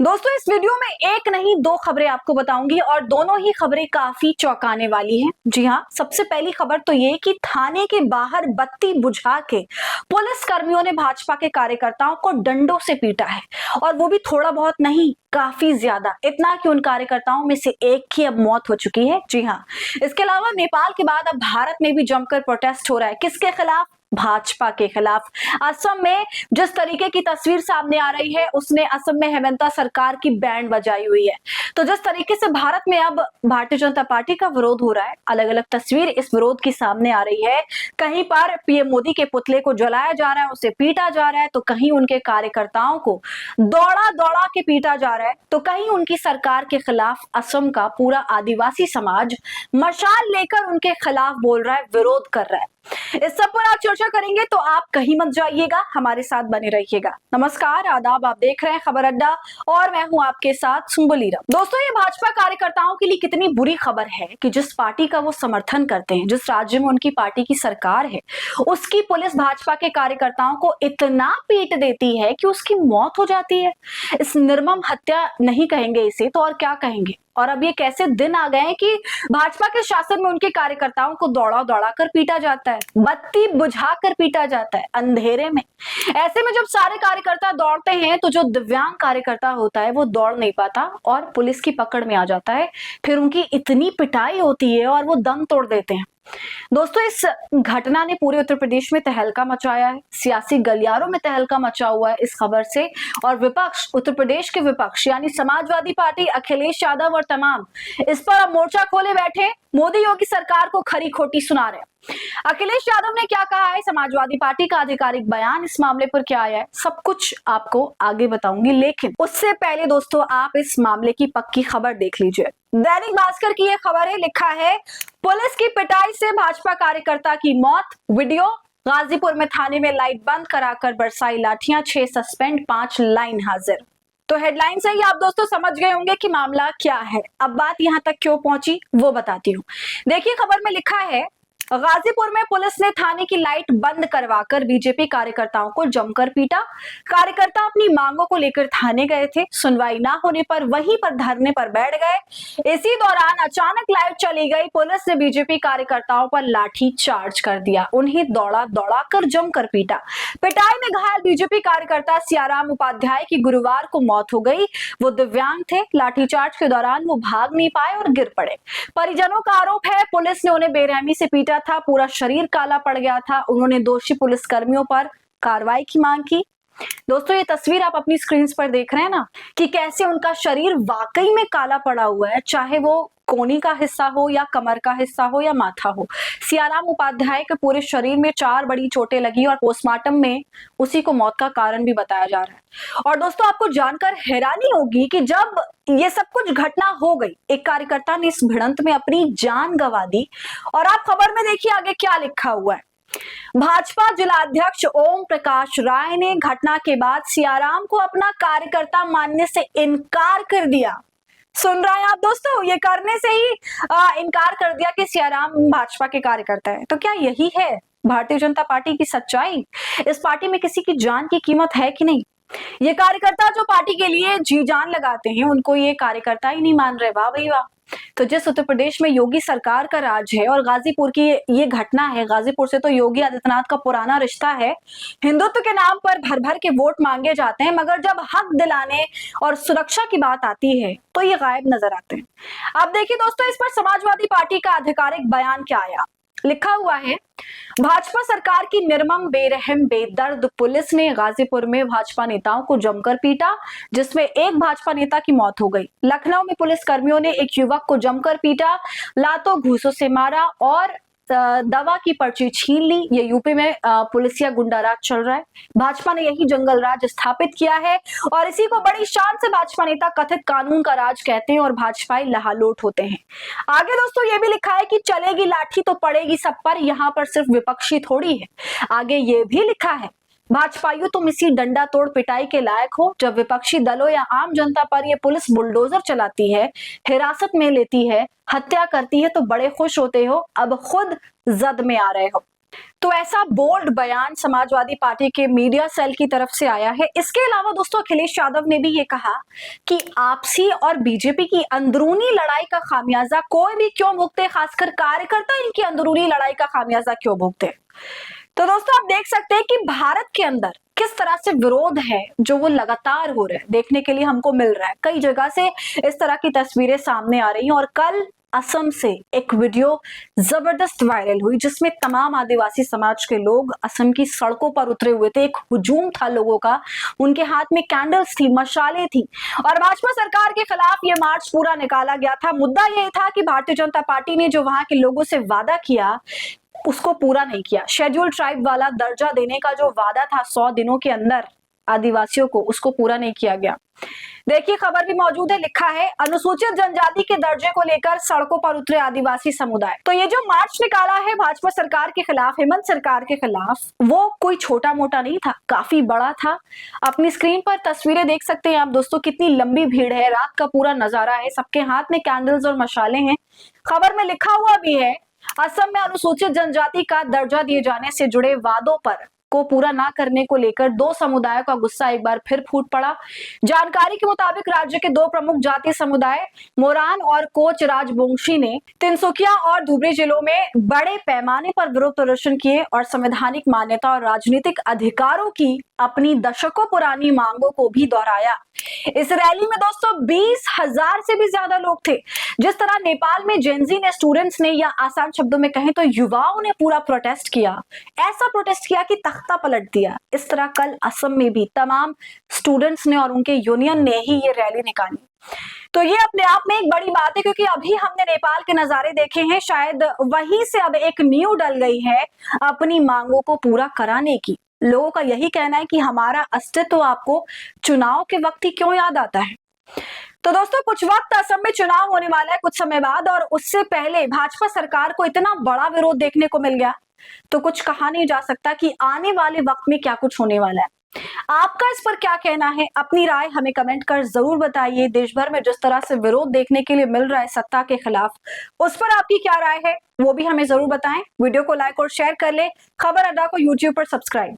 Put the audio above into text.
दोस्तों इस वीडियो में एक नहीं दो खबरें आपको बताऊंगी और दोनों ही खबरें काफी चौंकाने वाली हैं। जी हाँ, सबसे पहली खबर तो ये कि थाने के बाहर बत्ती बुझा के पुलिस कर्मियों ने भाजपा के कार्यकर्ताओं को डंडों से पीटा है और वो भी थोड़ा बहुत नहीं, काफी ज्यादा, इतना कि उन कार्यकर्ताओं में से एक की अब मौत हो चुकी है। जी हाँ, इसके अलावा नेपाल के बाद अब भारत में भी जमकर प्रोटेस्ट हो रहा है। किसके खिलाफ? भाजपा के खिलाफ। असम में जिस तरीके की तस्वीर सामने आ रही है उसने असम में हेमंता सरकार की बैंड बजाई हुई है। तो जिस तरीके से भारत में अब भारतीय जनता पार्टी का विरोध हो रहा है, अलग अलग तस्वीर इस विरोध की सामने आ रही है। कहीं पर पीएम मोदी के पुतले को जलाया जा रहा है, उसे पीटा जा रहा है, तो कहीं उनके कार्यकर्ताओं को दौड़ा दौड़ा के पीटा जा रहा है, तो कहीं उनकी सरकार के खिलाफ असम का पूरा आदिवासी समाज मशाल लेकर उनके खिलाफ बोल रहा है, विरोध कर रहा है। इस सब पर आप चर्चा करेंगे, तो आप कहीं मत जाइएगा, हमारे साथ बने रहिएगा। नमस्कार, आदाब, आप देख रहे हैं खबर अड्डा और मैं हूं आपके साथ सुम्बुली राम। दोस्तों ये भाजपा कार्यकर्ताओं के लिए कितनी बुरी खबर है कि जिस पार्टी का वो समर्थन करते हैं, जिस राज्य में उनकी पार्टी की सरकार है, उसकी पुलिस भाजपा के कार्यकर्ताओं को इतना पीट देती है कि उसकी मौत हो जाती है। इस निर्मम हत्या नहीं कहेंगे इसे, तो और क्या कहेंगे। और अब ये कैसे दिन आ गए हैं कि भाजपा के शासन में उनके कार्यकर्ताओं को दौड़ा दौड़ा कर पीटा जाता है, बत्ती बुझा कर पीटा जाता है अंधेरे में। ऐसे में जब सारे कार्यकर्ता दौड़ते हैं तो जो दिव्यांग कार्यकर्ता होता है वो दौड़ नहीं पाता और पुलिस की पकड़ में आ जाता है। फिर उनकी इतनी पिटाई होती है और वो दम तोड़ देते हैं। दोस्तों इस घटना ने पूरे उत्तर प्रदेश में तहलका मचाया है, सियासी गलियारों में तहलका मचा हुआ है इस खबर से। और विपक्ष, उत्तर प्रदेश के विपक्ष यानी समाजवादी पार्टी, अखिलेश यादव और तमाम इस पर अब मोर्चा खोले बैठे, मोदी योगी सरकार को खरी खोटी सुना रहे हैं। अखिलेश यादव ने क्या कहा है, समाजवादी पार्टी का आधिकारिक बयान इस मामले पर क्या आया है, सब कुछ आपको आगे बताऊंगी। लेकिन उससे पहले दोस्तों आप इस मामले की पक्की खबर देख लीजिए। दैनिक भास्कर की यह खबर है, लिखा है पुलिस की पिटाई से भाजपा कार्यकर्ता की मौत, वीडियो। गाजीपुर में थाने में लाइट बंद कराकर बरसाई लाठियां, 6 सस्पेंड, 5 लाइन हाजिर। तो हेडलाइन से ही आप दोस्तों समझ गए होंगे कि मामला क्या है। अब बात यहां तक क्यों पहुंची वो बताती हूँ। देखिए खबर में लिखा है, गाजीपुर में पुलिस ने थाने की लाइट बंद करवाकर बीजेपी कार्यकर्ताओं को जमकर पीटा। कार्यकर्ता अपनी मांगों को लेकर थाने गए थे, सुनवाई ना होने पर वहीं पर धरने पर बैठ गए। इसी दौरान अचानक लाइट चली गई, पुलिस ने बीजेपी कार्यकर्ताओं पर लाठी चार्ज कर दिया, उन्हें दौड़ा दौड़ा कर जमकर पीटा। पिटाई में घायल बीजेपी कार्यकर्ता सियाराम उपाध्याय की गुरुवार को मौत हो गई। वो दिव्यांग थे, लाठीचार्ज के दौरान वो भाग नहीं पाए और गिर पड़े। परिजनों का आरोप है पुलिस ने उन्हें बेरहमी से पीटा था, पूरा शरीर काला पड़ गया था। उन्होंने दोषी पुलिस कर्मियों पर कार्रवाई की मांग की। दोस्तों ये तस्वीर आप अपनी स्क्रीन पर देख रहे हैं ना कि कैसे उनका शरीर वाकई में काला पड़ा हुआ है, चाहे वो कोहनी का हिस्सा हो या कमर का हिस्सा हो या माथा हो। सियाराम उपाध्याय के पूरे शरीर में 4 बड़ी चोटें लगी और पोस्टमार्टम में उसी को मौत का कारण भी बताया जा रहा है। और दोस्तों आपको जानकर हैरानी होगी कि जब ये सब कुछ घटना हो गई, एक कार्यकर्ता ने इस भिड़ंत में अपनी जान गंवा दी। और आप खबर में देखिए आगे क्या लिखा हुआ है। भाजपा जिलाध्यक्ष ओम प्रकाश राय ने घटना के बाद सियाराम को अपना कार्यकर्ता मानने से इनकार कर दिया। सुन रहे हैं आप दोस्तों, ये करने से ही इनकार कर दिया कि सियाराम भाजपा के कार्यकर्ता है। तो क्या यही है भारतीय जनता पार्टी की सच्चाई? इस पार्टी में किसी की जान की कीमत है कि नहीं? ये कार्यकर्ता जो पार्टी के लिए जी जान लगाते हैं, उनको ये कार्यकर्ता ही नहीं मान रहे। वाह भाई वाह। तो जिस उत्तर प्रदेश में योगी सरकार का राज है और गाजीपुर की ये घटना है, गाजीपुर से तो योगी आदित्यनाथ का पुराना रिश्ता है। हिंदुत्व के नाम पर भर भर के वोट मांगे जाते हैं, मगर जब हक दिलाने और सुरक्षा की बात आती है तो ये गायब नजर आते हैं। अब देखिए दोस्तों, इस पर समाजवादी पार्टी का आधिकारिक बयान क्या आया। लिखा हुआ है, भाजपा सरकार की निर्मम, बेरहम, बेदर्द पुलिस ने गाजीपुर में भाजपा नेताओं को जमकर पीटा, जिसमें एक भाजपा नेता की मौत हो गई। लखनऊ में पुलिस कर्मियों ने एक युवक को जमकर पीटा, लातों घूसों से मारा और दवा की पर्ची छीन ली। ये यूपी में पुलिसिया गुंडा राज चल रहा है। भाजपा ने यही जंगल राज स्थापित किया है और इसी को बड़ी शान से भाजपा नेता कथित कानून का राज कहते हैं और भाजपाई लहालोट होते हैं। आगे दोस्तों ये भी लिखा है कि चलेगी लाठी तो पड़ेगी सब पर, यहाँ पर सिर्फ विपक्षी थोड़ी है। आगे ये भी लिखा है, भाजपाइयों तुम इसी डंडा तोड़ पिटाई के लायक हो। जब विपक्षी दलों या आम जनता पर ये पुलिस बुलडोजर चलाती है, हिरासत में लेती है, हत्या करती है तो बड़े खुश होते हो, अब खुद जद में आ रहे हो। तो ऐसा बोल्ड बयान समाजवादी पार्टी के मीडिया सेल की तरफ से आया है। इसके अलावा दोस्तों अखिलेश यादव ने भी ये कहा कि आपसी और बीजेपी की अंदरूनी लड़ाई का खामियाजा कोई भी क्यों भुगते, खासकर कार्यकर्ता इनकी अंदरूनी लड़ाई का खामियाजा क्यों भुगते। तो दोस्तों आप देख सकते हैं कि भारत के अंदर किस तरह से विरोध है जो वो लगातार हो रहे हैं, देखने के लिए हमको मिल रहा है। कई जगह से इस तरह की तस्वीरें सामने आ रही हैं और कल असम से एक वीडियो जबरदस्त वायरल हुई जिसमें तमाम आदिवासी समाज के लोग असम की सड़कों पर उतरे हुए थे। एक हुजूम था लोगों का, उनके हाथ में कैंडल्स थी, मशाले थी और भाजपा सरकार के खिलाफ ये मार्च पूरा निकाला गया था। मुद्दा ये था कि भारतीय जनता पार्टी ने जो वहां के लोगों से वादा किया उसको पूरा नहीं किया। शेड्यूल ट्राइब वाला दर्जा देने का जो वादा था 100 दिनों के अंदर आदिवासियों को, उसको पूरा नहीं किया गया। देखिए खबर भी मौजूद है, लिखा है अनुसूचित जनजाति के दर्जे को लेकर सड़कों पर उतरे आदिवासी समुदाय। तो ये जो मार्च निकाला है भाजपा सरकार के खिलाफ, हेमंत सरकार के खिलाफ, वो कोई छोटा मोटा नहीं था, काफी बड़ा था। अपनी स्क्रीन पर तस्वीरें देख सकते हैं आप दोस्तों, कितनी लंबी भीड़ है, रात का पूरा नजारा है, सबके हाथ में कैंडल्स और मशाले हैं। खबर में लिखा हुआ भी है असम में अनुसूचित जनजाति का दर्जा दिए जाने से जुड़े वादों पर को पूरा ना करने को लेकर दो समुदायों का गुस्सा एक बार फिर फूट पड़ा। जानकारी के मुताबिक राज्य के दो प्रमुख जातीय समुदाय मोरान और कोच राजवंशी ने तिनसुकिया और धुबरी जिलों में बड़े पैमाने पर विरोध प्रदर्शन किए और संवैधानिक मान्यता और राजनीतिक अधिकारों की अपनी दशकों पुरानी मांगों को भी दोहराया। इस रैली में दोस्तों 20,000 से भी ज्यादा लोग थे। जिस तरह नेपाल में जेनजी ने, स्टूडेंट्स ने, या आसान शब्दों में कहें तो युवाओं ने पूरा प्रोटेस्ट किया, ऐसा प्रोटेस्ट किया कि तख्ता पलट दिया, इस तरह कल असम में भी तमाम स्टूडेंट्स ने और उनके यूनियन ने ही ये रैली निकाली। तो ये अपने आप में एक बड़ी बात है क्योंकि अभी हमने नेपाल के नजारे देखे हैं, शायद वहीं से अब एक नींव डल गई है अपनी मांगों को पूरा कराने की। लोगों का यही कहना है कि हमारा अस्तित्व आपको चुनाव के वक्त ही क्यों याद आता है। तो दोस्तों कुछ वक्त असम में चुनाव होने वाला है कुछ समय बाद और उससे पहले भाजपा सरकार को इतना बड़ा विरोध देखने को मिल गया तो कुछ कहा नहीं जा सकता कि आने वाले वक्त में क्या कुछ होने वाला है। आपका इस पर क्या कहना है, अपनी राय हमें कमेंट कर जरूर बताइए। देश भर में जिस तरह से विरोध देखने के लिए मिल रहा है सत्ता के खिलाफ, उस पर आपकी क्या राय है वो भी हमें जरूर बताएं। वीडियो को लाइक और शेयर कर ले। खबर अड्डा को यूट्यूब पर सब्सक्राइब